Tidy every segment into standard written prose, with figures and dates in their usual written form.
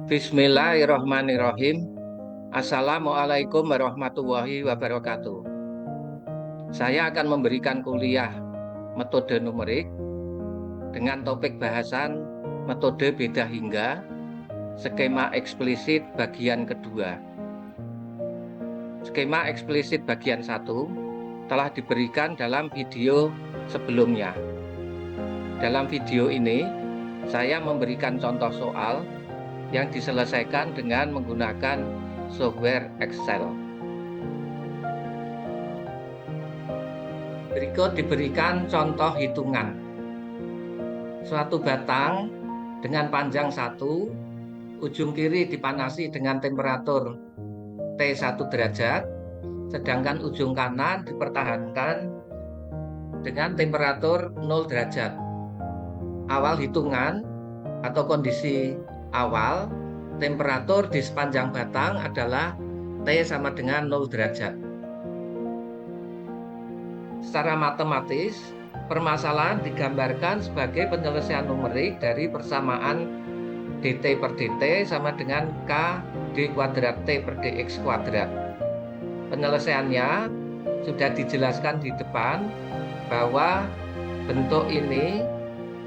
Bismillahirrahmanirrahim. Assalamualaikum warahmatullahi wabarakatuh. Saya akan memberikan kuliah metode numerik dengan topik bahasan metode beda hingga, skema eksplisit bagian kedua. Skema eksplisit bagian 1 telah diberikan dalam video sebelumnya. Dalam video ini, saya memberikan contoh soal yang diselesaikan dengan menggunakan software Excel. Berikut diberikan contoh hitungan. Suatu batang dengan panjang 1, ujung kiri dipanasi dengan temperatur T1 derajat, sedangkan ujung kanan dipertahankan dengan temperatur 0 derajat. Awal hitungan atau kondisi awal, temperatur di sepanjang batang adalah T sama dengan 0 derajat. Secara matematis, permasalahan digambarkan sebagai penyelesaian numerik dari persamaan dt per dt sama dengan k d kuadrat t per dx kuadrat. Penyelesaiannya sudah dijelaskan di depan bahwa bentuk ini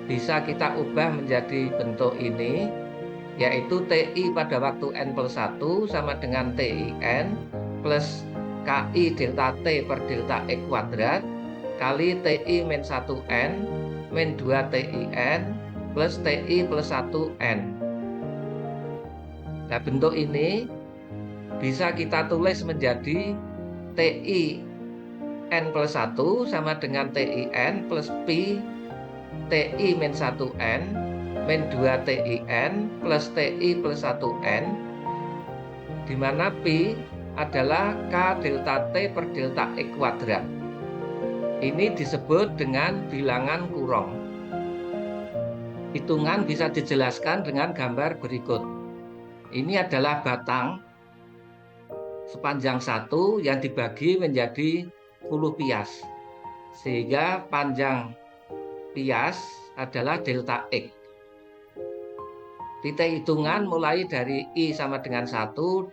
bisa kita ubah menjadi bentuk ini, yaitu TI pada waktu N plus 1 sama dengan TIN plus KI delta T per delta E kuadrat kali TI min 1N min 2 TIN plus TI plus 1N. Nah, bentuk ini bisa kita tulis menjadi TI N plus 1 sama dengan TIN plus Pi TI min 1N min 2 TIN plus TI plus 1N, di mana Pi adalah K delta T per delta E kuadrat. Ini disebut dengan bilangan kurung. Hitungan bisa dijelaskan dengan gambar berikut. Ini adalah batang sepanjang 1 yang dibagi menjadi 10 pias, sehingga panjang pias adalah delta X. Titik hitungan mulai dari I sama dengan 1, 2,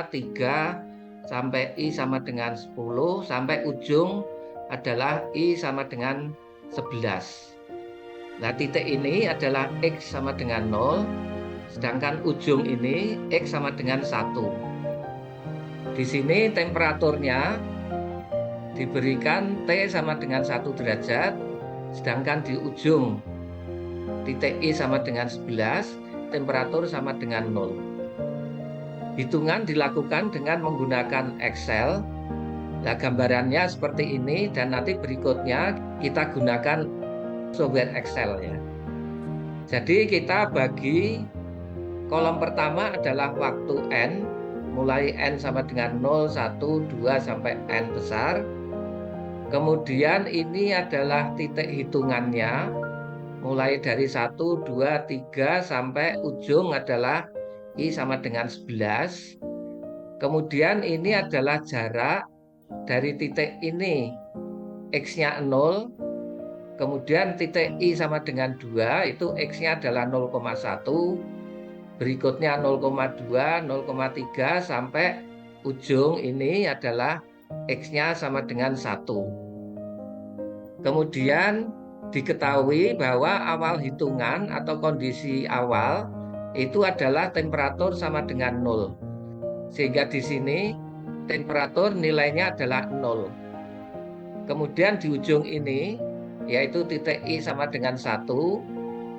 3, sampai I sama dengan 10, sampai ujung adalah I sama dengan 11. Nah, titik ini adalah X sama dengan 0, sedangkan ujung ini X sama dengan 1. Di sini temperaturnya diberikan T sama dengan 1 derajat, sedangkan di ujung titik I sama dengan 11, temperatur sama dengan 0. Hitungan dilakukan dengan menggunakan Excel. Nah, gambarannya seperti ini, dan nanti berikutnya kita gunakan software Excel ya. Jadi kita bagi kolom pertama adalah waktu N, mulai N sama dengan 0, 1, 2 sampai N besar. Kemudian ini adalah titik hitungannya, mulai dari 1, 2, 3 sampai ujung adalah I sama dengan 11. Kemudian ini adalah jarak dari titik ini, X-nya 0. Kemudian titik I sama dengan 2, itu X-nya adalah 0,1. Berikutnya 0,2, 0,3 sampai ujung ini adalah X-nya sama dengan 1. Kemudian diketahui bahwa awal hitungan atau kondisi awal itu adalah temperatur sama dengan 0. Sehingga di sini temperatur nilainya adalah 0. Kemudian di ujung ini, yaitu titik I sama dengan 1,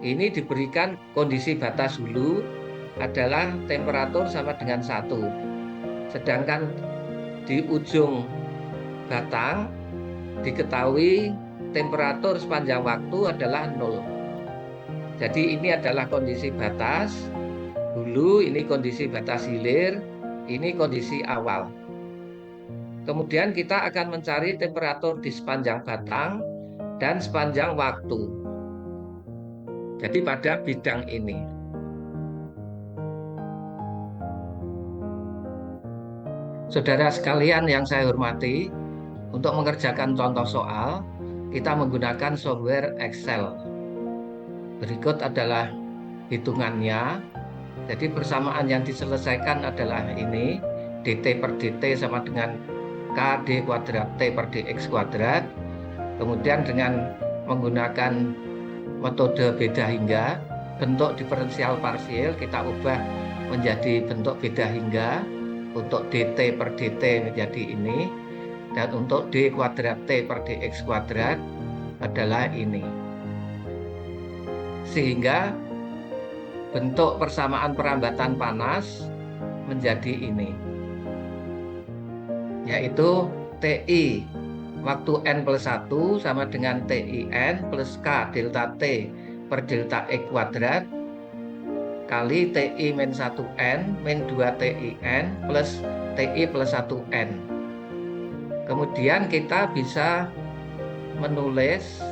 ini diberikan kondisi batas hulu adalah temperatur sama dengan 1. Sedangkan di ujung batang diketahui temperatur sepanjang waktu adalah 0. Jadi ini adalah kondisi batas hulu, ini kondisi batas hilir, ini kondisi awal. Kemudian kita akan mencari temperatur di sepanjang batang dan sepanjang waktu. Jadi pada bidang ini. Saudara sekalian yang saya hormati, untuk mengerjakan contoh soal, kita menggunakan software Excel. Berikut adalah hitungannya. Jadi persamaan yang diselesaikan adalah ini, dt per dt sama dengan kd kuadrat t per dx kuadrat. Kemudian dengan menggunakan metode beda hingga, bentuk diferensial parsial kita ubah menjadi bentuk beda hingga. Untuk dt per dt menjadi ini, dan untuk d kuadrat t per dx kuadrat adalah ini. Sehingga bentuk persamaan perambatan panas menjadi ini, yaitu TI waktu N plus 1 sama dengan TIN plus K delta T per delta E kuadrat kali TI min 1N min 2 TIN plus TI plus 1N. Kemudian kita bisa menulis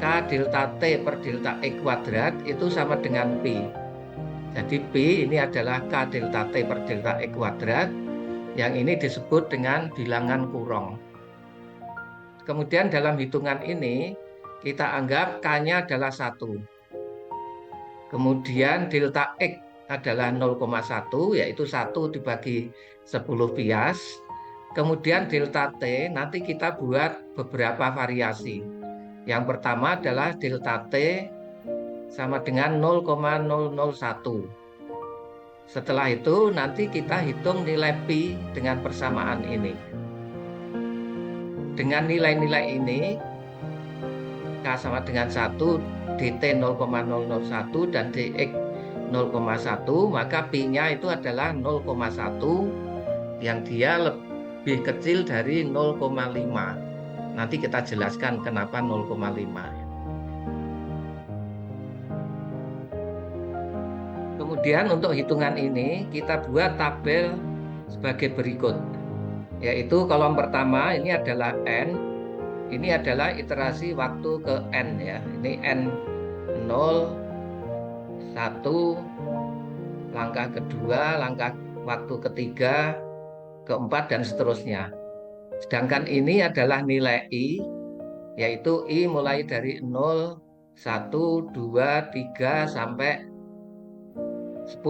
K delta T per delta E kuadrat itu sama dengan Pi. Jadi Pi ini adalah K delta T per delta E kuadrat, yang ini disebut dengan bilangan Courant. Kemudian dalam hitungan ini kita anggap K-nya adalah 1. Kemudian delta X adalah 0,1, yaitu 1 dibagi 10 bias. Kemudian delta T nanti kita buat beberapa variasi. Yang pertama adalah delta T sama dengan 0,001. Setelah itu nanti kita hitung nilai Pi dengan persamaan ini. Dengan nilai-nilai ini, K sama dengan 1, dt 0,001 dan dx 0,1, maka Pi-nya itu adalah 0,1 yang dia lebih kecil dari 0,5. Nanti kita jelaskan kenapa 0,5. Kemudian untuk hitungan ini kita buat tabel sebagai berikut, yaitu kolom pertama ini adalah N, ini adalah iterasi waktu ke N ya, ini N0, 1, langkah kedua, langkah waktu ketiga, keempat dan seterusnya. Sedangkan ini adalah nilai I, yaitu I mulai dari 0, 1, 2, 3 sampai 10.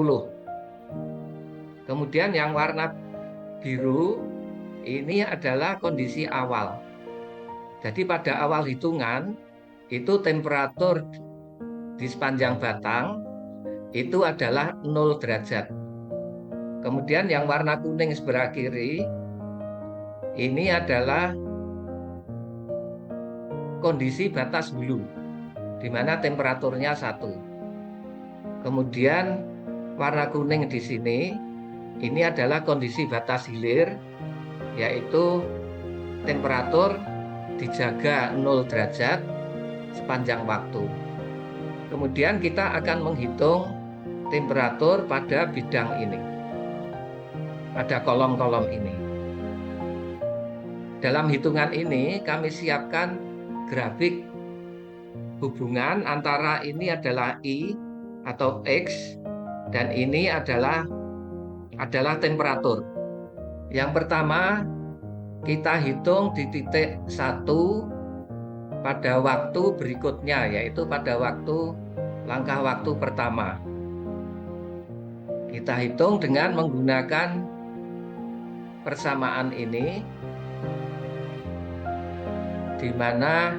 Kemudian yang warna biru ini adalah kondisi awal. Jadi pada awal hitungan itu temperatur di sepanjang batang itu adalah 0 derajat. Kemudian yang warna kuning sebelah kiri ini adalah kondisi batas hulu, di mana temperaturnya 1. Kemudian warna kuning di sini, ini adalah kondisi batas hilir, yaitu temperatur dijaga 0 derajat sepanjang waktu. Kemudian kita akan menghitung temperatur pada bidang ini, pada kolom-kolom ini. Dalam hitungan ini kami siapkan grafik hubungan antara ini adalah I atau X dan ini adalah temperatur. Yang pertama kita hitung di titik 1 pada waktu berikutnya, yaitu pada langkah waktu pertama. Kita hitung dengan menggunakan persamaan ini, di mana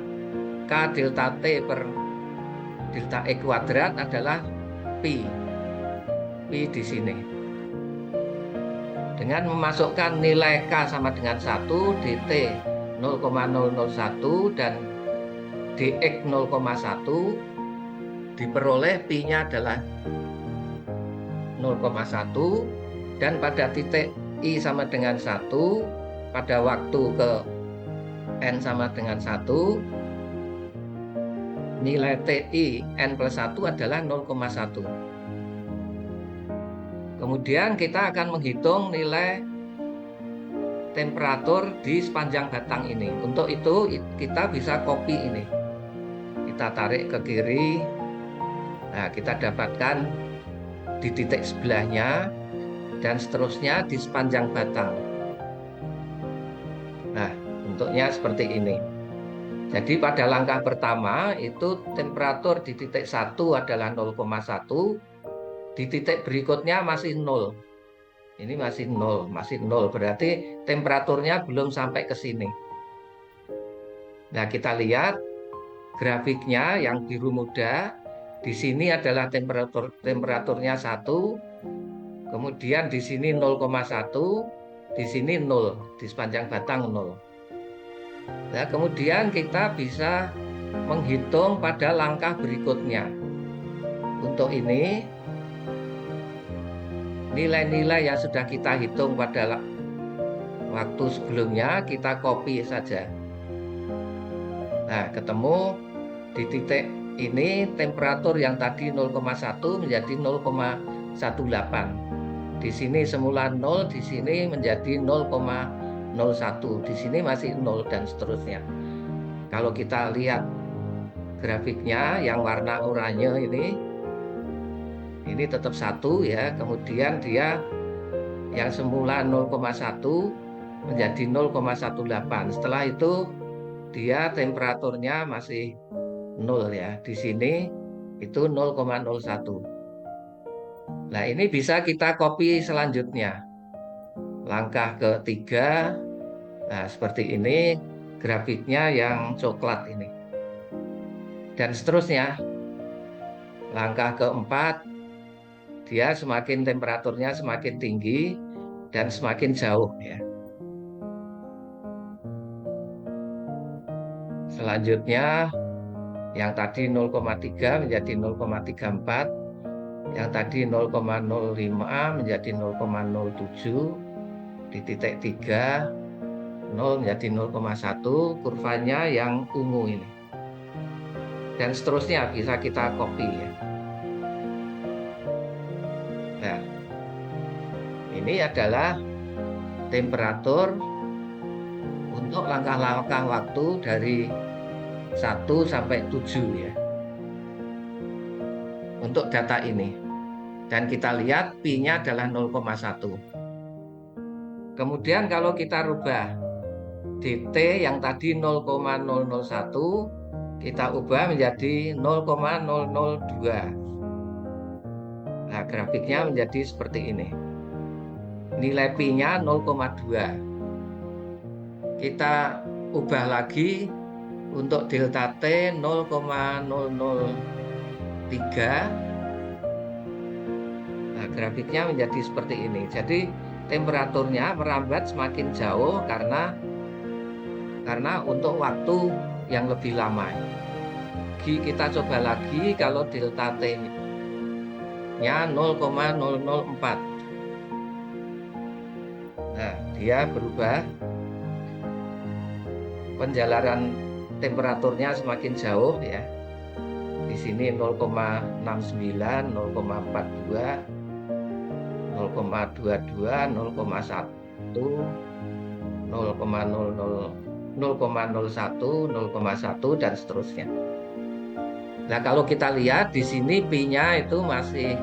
K delta T per delta E kuadrat adalah Pi di sini. Dengan memasukkan nilai K sama dengan 1, dt 0,001 dan dx 0,1, diperoleh Pi-nya adalah 0,1, dan pada titik I sama dengan 1 pada waktu ke N sama dengan 1, nilai TI N plus 1 adalah 0,1. Kemudian kita akan menghitung nilai temperatur di sepanjang batang ini. Untuk itu kita bisa copy ini. Kita tarik ke kiri. Nah, kita dapatkan di titik sebelahnya dan seterusnya di sepanjang batang. Nah, bentuknya seperti ini. Jadi pada langkah pertama itu temperatur di titik 1 adalah 0,1, Di titik berikutnya masih 0. Ini masih 0, berarti temperaturnya belum sampai ke sini. Nah, kita lihat grafiknya yang biru muda. Di sini adalah temperaturnya 1, kemudian di sini 0,1, di sini 0, di sepanjang batang 0. Nah, kemudian kita bisa menghitung pada langkah berikutnya. Untuk ini, nilai-nilai yang sudah kita hitung pada waktu sebelumnya, kita copy saja. Nah, ketemu di titik ini temperatur yang tadi 0,1 menjadi 0,18. Di sini semula 0, di sini menjadi 0,01. Di sini masih 0 dan seterusnya. Kalau kita lihat grafiknya yang warna oranye ini tetap 1 ya. Kemudian dia yang semula 0,1 menjadi 0,18. Setelah itu dia temperaturnya masih 0 ya. Di sini itu 0,01. Nah, ini bisa kita copy selanjutnya. Langkah ketiga, nah seperti ini grafiknya yang coklat ini. Dan seterusnya. Langkah keempat, dia semakin temperaturnya semakin tinggi dan semakin jauh ya. Selanjutnya yang tadi 0,3 menjadi 0,34, yang tadi 0,05 menjadi 0,07, di titik 3 0 menjadi 0,1, kurvanya yang ungu ini. Dan seterusnya bisa kita copy ya. Nah, ini adalah temperatur untuk langkah-langkah waktu dari 1 sampai 7 ya. Untuk data ini. Dan kita lihat Pi-nya adalah 0,1. Kemudian kalau kita rubah dt yang tadi 0,001, kita ubah menjadi 0,002. Nah, grafiknya menjadi seperti ini. Nilai Pi-nya 0,2. Kita ubah lagi untuk delta T 0,003. Nah, grafiknya menjadi seperti ini. Jadi temperaturnya merambat semakin jauh karena untuk waktu yang lebih lama. Kita coba lagi kalau delta T-nya 0,004. Nah, dia berubah. Penjalanan temperaturnya semakin jauh ya. Di sini 0,69, 0,42, 0,22, 0,1, 0,00, 0,01, 0,1 dan seterusnya. Nah, kalau kita lihat di sini Pi-nya itu masih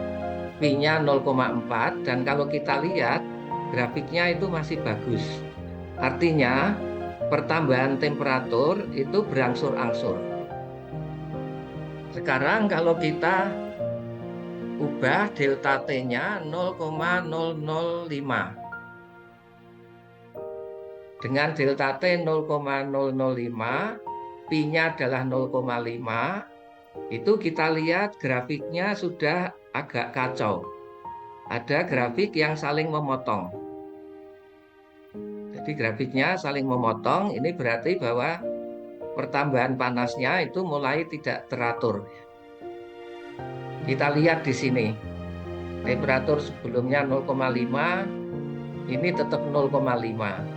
Pi-nya 0,4 dan kalau kita lihat grafiknya itu masih bagus. Artinya pertambahan temperatur itu berangsur-angsur. Sekarang kalau kita ubah delta T-nya 0,005. Dengan delta T 0,005, Pi-nya adalah 0,5, itu kita lihat grafiknya sudah agak kacau. Ada grafik yang saling memotong. Jadi grafiknya saling memotong, ini berarti bahwa pertambahan panasnya itu mulai tidak teratur. Kita lihat di sini, temperatur sebelumnya 0,5, ini tetap 0,5.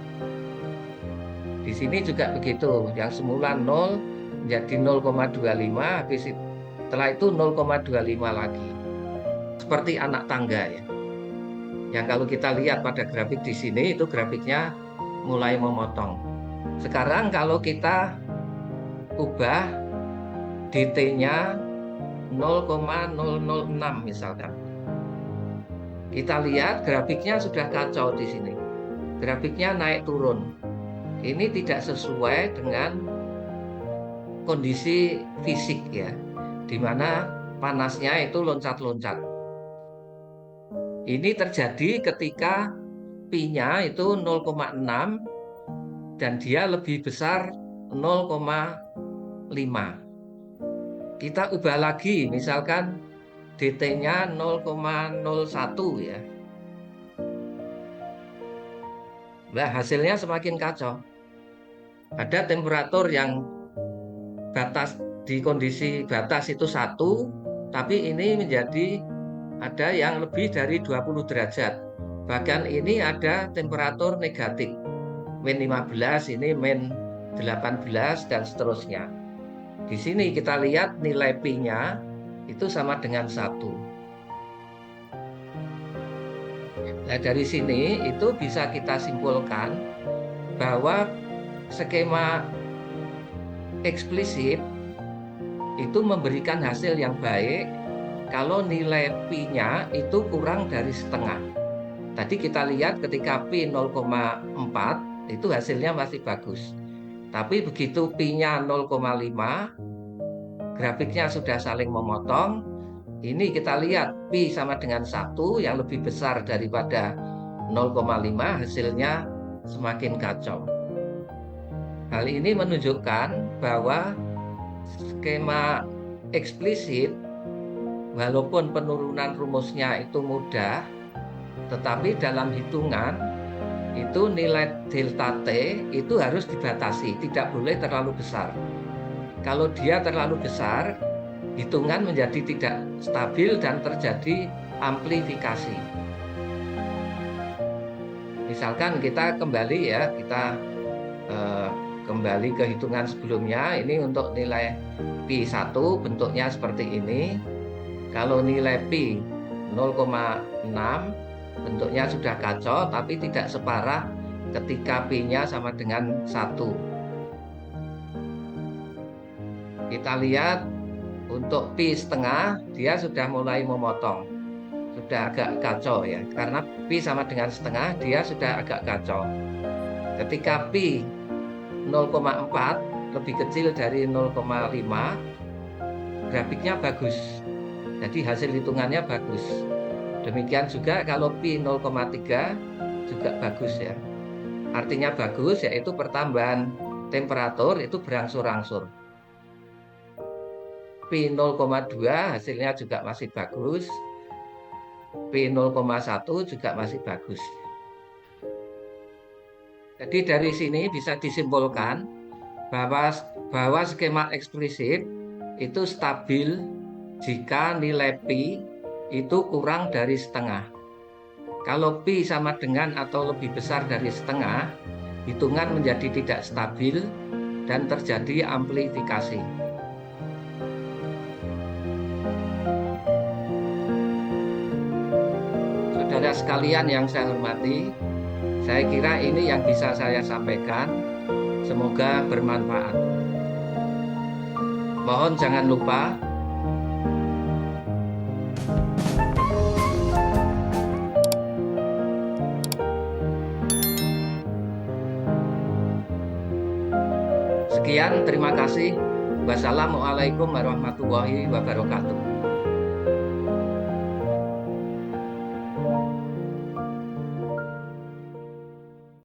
Di sini juga begitu, yang semula 0 menjadi 0,25, habis setelah itu 0,25 lagi. Seperti anak tangga ya. Yang kalau kita lihat pada grafik di sini, itu grafiknya mulai memotong. Sekarang kalau kita ubah dt-nya 0,006 misalkan. Kita lihat grafiknya sudah kacau di sini. Grafiknya naik turun. Ini tidak sesuai dengan kondisi fisik ya, di mana panasnya itu loncat-loncat. Ini terjadi ketika Pi-nya itu 0,6 dan dia lebih besar 0,5. Kita ubah lagi, misalkan dt-nya 0,01 ya. Nah, hasilnya semakin kacau. Ada temperatur yang batas di kondisi batas itu 1, tapi ini menjadi ada yang lebih dari 20 derajat. Bahkan ini ada temperatur negatif. Min 15, ini min 18 dan seterusnya. Di sini kita lihat nilai Pi-nya itu sama dengan 1. Nah, dari sini itu bisa kita simpulkan bahwa skema eksplisit itu memberikan hasil yang baik kalau nilai Pi-nya itu kurang dari setengah. Tadi kita lihat ketika Pi 0,4 itu hasilnya masih bagus. Tapi begitu Pi-nya 0,5, grafiknya sudah saling memotong. Ini kita lihat Pi sama dengan 1 yang lebih besar daripada 0,5, hasilnya semakin kacau. Hal ini menunjukkan bahwa skema eksplisit, walaupun penurunan rumusnya itu mudah, tetapi dalam hitungan itu nilai delta T itu harus dibatasi, tidak boleh terlalu besar. Kalau dia terlalu besar, hitungan menjadi tidak stabil dan terjadi amplifikasi. Misalkan kita kembali ya, kita kembali ke hitungan sebelumnya. Ini untuk nilai Pi1 bentuknya seperti ini. Kalau nilai Pi 0,6 bentuknya sudah kacau, tapi tidak separah ketika Pi-nya sama dengan 1. Kita lihat untuk Pi setengah, dia sudah mulai memotong. Sudah agak kacau ya, karena Pi sama dengan setengah, dia sudah agak kacau. Ketika Pi 0,4 lebih kecil dari 0,5, grafiknya bagus. Jadi hasil hitungannya bagus. Demikian juga kalau Pi 0,3 juga bagus ya. Artinya bagus yaitu pertambahan temperatur itu berangsur-angsur. Pi 0,2 hasilnya juga masih bagus. Pi 0,1 juga masih bagus. Jadi dari sini bisa disimpulkan bahwa skema eksplisit itu stabil jika nilai Pi itu kurang dari setengah. Kalau Pi sama dengan atau lebih besar dari setengah, hitungan menjadi tidak stabil dan terjadi amplifikasi. Saudara sekalian yang saya hormati, saya kira ini yang bisa saya sampaikan. Semoga bermanfaat. Mohon jangan lupa sekian, terima kasih. Wassalamualaikum warahmatullahi wabarakatuh.